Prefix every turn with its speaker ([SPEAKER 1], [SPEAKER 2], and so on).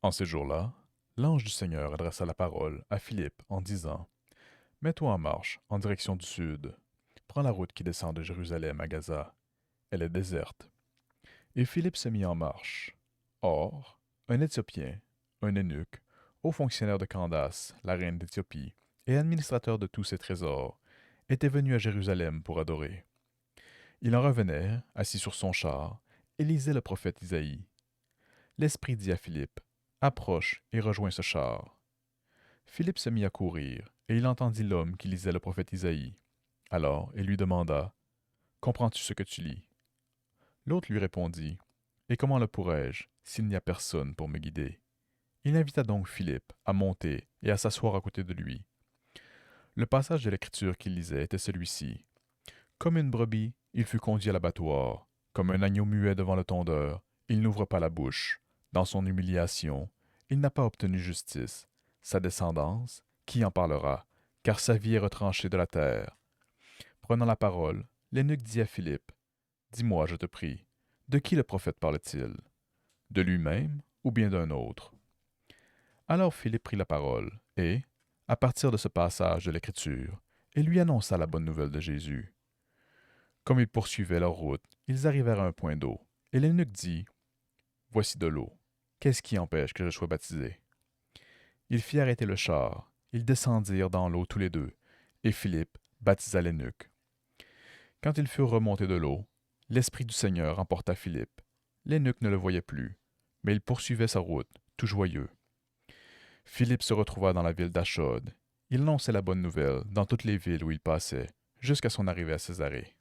[SPEAKER 1] En ces jours-là, l'ange du Seigneur adressa la parole à Philippe en disant: Mets-toi en marche en direction du sud. Prends la route qui descend de Jérusalem à Gaza. Elle est déserte. Et Philippe se mit en marche. Or, un Éthiopien, un eunuque, haut fonctionnaire de Candace, la reine d'Éthiopie, et administrateur de tous ses trésors, était venu à Jérusalem pour adorer. Il en revenait, assis sur son char, et lisait le prophète Isaïe. L'Esprit dit à Philippe: Approche et rejoins ce char. Philippe se mit à courir, et il entendit l'homme qui lisait le prophète Isaïe. Alors il lui demanda: Comprends-tu ce que tu lis? L'autre lui répondit: Et comment le pourrais-je, s'il n'y a personne pour me guider? Il invita donc Philippe à monter et à s'asseoir à côté de lui. Le passage de l'Écriture qu'il lisait était celui-ci. Comme une brebis, il fut conduit à l'abattoir. Comme un agneau muet devant le tondeur, il n'ouvre pas la bouche. Dans son humiliation, il n'a pas obtenu justice. Sa descendance, qui en parlera? Car sa vie est retranchée de la terre. Prenant la parole, l'eunuque dit à Philippe: Dis-moi, je te prie, de qui le prophète parle-t-il? De lui-même ou bien d'un autre? Alors Philippe prit la parole, et, à partir de ce passage de l'Écriture, il lui annonça la bonne nouvelle de Jésus. Comme ils poursuivaient leur route, ils arrivèrent à un point d'eau, et l'eunuque dit: Voici de l'eau. Qu'est-ce qui empêche que je sois baptisé? Il fit arrêter le char, ils descendirent dans l'eau tous les deux, et Philippe baptisa l'eunuque. Quand ils furent remontés de l'eau, l'Esprit du Seigneur emporta Philippe. L'eunuque ne le voyait plus, mais il poursuivait sa route, tout joyeux. Philippe se retrouva dans la ville d'Achod. Il annonçait la bonne nouvelle dans toutes les villes où il passait, jusqu'à son arrivée à Césarée.